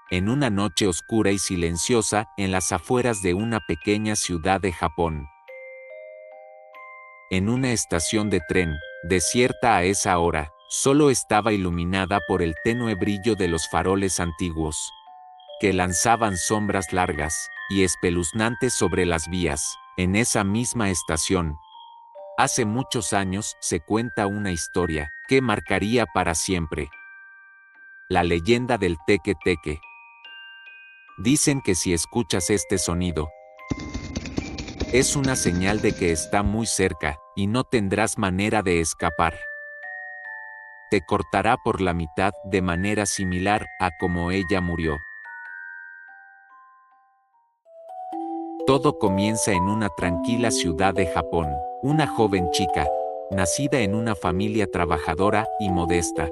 en una noche oscura y silenciosa, en las afueras de una pequeña ciudad de Japón. En una estación de tren, desierta a esa hora, solo estaba iluminada por el tenue brillo de los faroles antiguos, que lanzaban sombras largas y espeluznantes sobre las vías. En esa misma estación, hace muchos años, se cuenta una historia que marcaría para siempre la leyenda del teque-teque. Dicen que si escuchas este sonido, es una señal de que está muy cerca, y no tendrás manera de escapar. Te cortará por la mitad de manera similar a como ella murió. Todo comienza en una tranquila ciudad de Japón. Una joven chica, nacida en una familia trabajadora y modesta.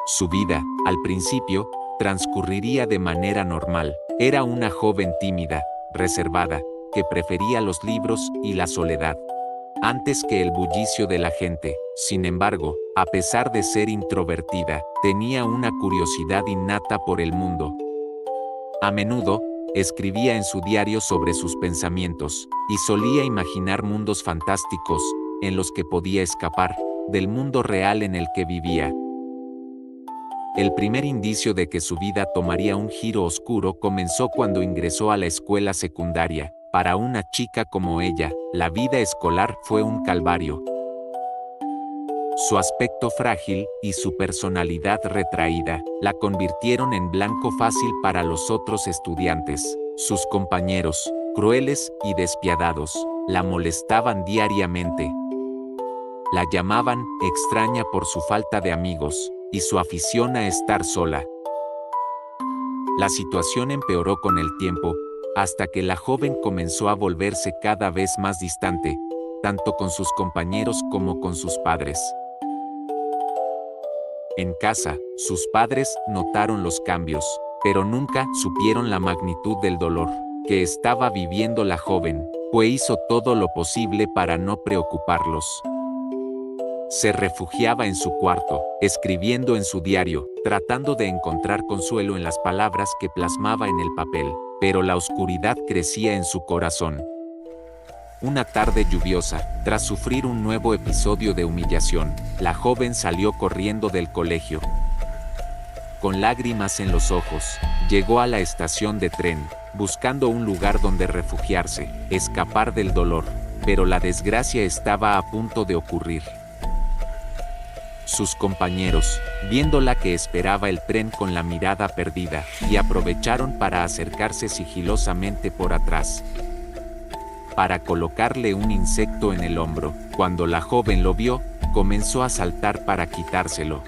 Su vida, al principio, transcurriría de manera normal. Era una joven tímida, reservada, que prefería los libros y la soledad antes que el bullicio de la gente. Sin embargo, a pesar de ser introvertida, tenía una curiosidad innata por el mundo. A menudo, escribía en su diario sobre sus pensamientos, y solía imaginar mundos fantásticos, en los que podía escapar del mundo real en el que vivía. El primer indicio de que su vida tomaría un giro oscuro comenzó cuando ingresó a la escuela secundaria. Para una chica como ella, la vida escolar fue un calvario. Su aspecto frágil y su personalidad retraída la convirtieron en blanco fácil para los otros estudiantes. Sus compañeros, crueles y despiadados, la molestaban diariamente. La llamaban extraña por su falta de amigos y su afición a estar sola. La situación empeoró con el tiempo, hasta que la joven comenzó a volverse cada vez más distante, tanto con sus compañeros como con sus padres. En casa, sus padres notaron los cambios, pero nunca supieron la magnitud del dolor que estaba viviendo la joven, pues hizo todo lo posible para no preocuparlos. Se refugiaba en su cuarto, escribiendo en su diario, tratando de encontrar consuelo en las palabras que plasmaba en el papel, pero la oscuridad crecía en su corazón. Una tarde lluviosa, tras sufrir un nuevo episodio de humillación, la joven salió corriendo del colegio. Con lágrimas en los ojos, llegó a la estación de tren, buscando un lugar donde refugiarse, escapar del dolor, pero la desgracia estaba a punto de ocurrir. Sus compañeros, viéndola que esperaba el tren con la mirada perdida, y aprovecharon para acercarse sigilosamente por atrás, para colocarle un insecto en el hombro. Cuando la joven lo vio, comenzó a saltar para quitárselo.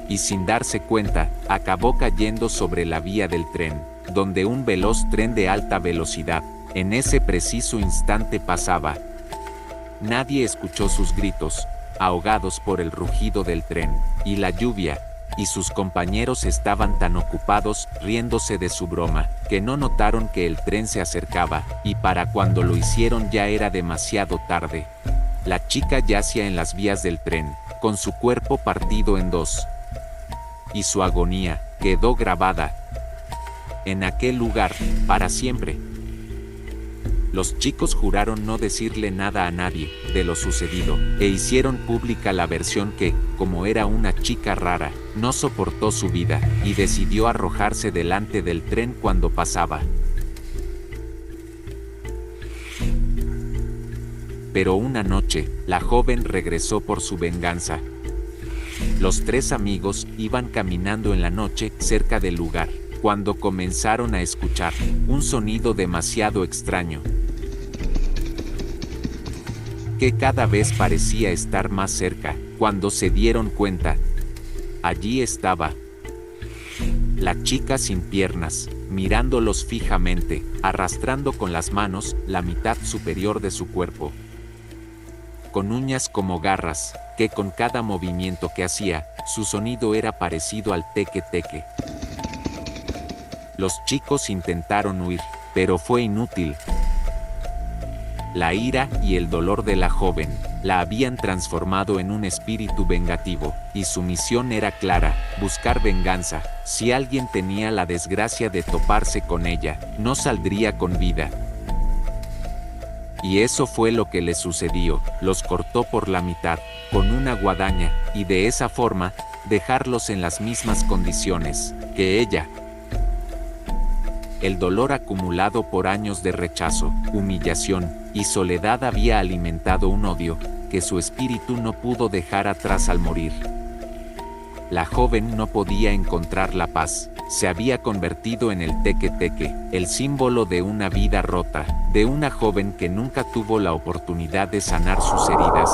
Y sin darse cuenta, acabó cayendo sobre la vía del tren, donde un veloz tren de alta velocidad, en ese preciso instante pasaba. Nadie escuchó sus gritos, ahogados por el rugido del tren, y la lluvia, y sus compañeros estaban tan ocupados riéndose de su broma, que no notaron que el tren se acercaba, y para cuando lo hicieron ya era demasiado tarde. La chica yacía en las vías del tren, con su cuerpo partido en dos, y su agonía quedó grabada en aquel lugar, para siempre. Los chicos juraron no decirle nada a nadie de lo sucedido, e hicieron pública la versión que, como era una chica rara, no soportó su vida, y decidió arrojarse delante del tren cuando pasaba. Pero una noche, la joven regresó por su venganza. Los tres amigos iban caminando en la noche cerca del lugar, cuando comenzaron a escuchar un sonido demasiado extraño, que cada vez parecía estar más cerca. Cuando se dieron cuenta, allí estaba la chica sin piernas, mirándolos fijamente, arrastrando con las manos la mitad superior de su cuerpo, con uñas como garras, que con cada movimiento que hacía, su sonido era parecido al teque-teque. Los chicos intentaron huir, pero fue inútil. La ira y el dolor de la joven la habían transformado en un espíritu vengativo, y su misión era clara: buscar venganza. Si alguien tenía la desgracia de toparse con ella, no saldría con vida. Y eso fue lo que le sucedió: los cortó por la mitad, con una guadaña, y de esa forma, dejarlos en las mismas condiciones que ella. El dolor acumulado por años de rechazo, humillación y soledad había alimentado un odio que su espíritu no pudo dejar atrás al morir. La joven no podía encontrar la paz. Se había convertido en el teque-teque, el símbolo de una vida rota, de una joven que nunca tuvo la oportunidad de sanar sus heridas.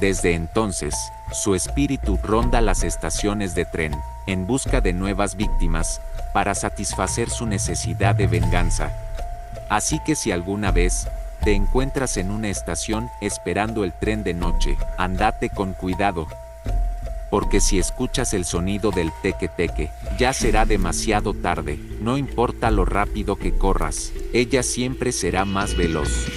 Desde entonces, su espíritu ronda las estaciones de tren, en busca de nuevas víctimas, para satisfacer su necesidad de venganza. Así que si alguna vez te encuentras en una estación esperando el tren de noche, andate con cuidado. Porque si escuchas el sonido del teque-teque, ya será demasiado tarde. No importa lo rápido que corras, ella siempre será más veloz.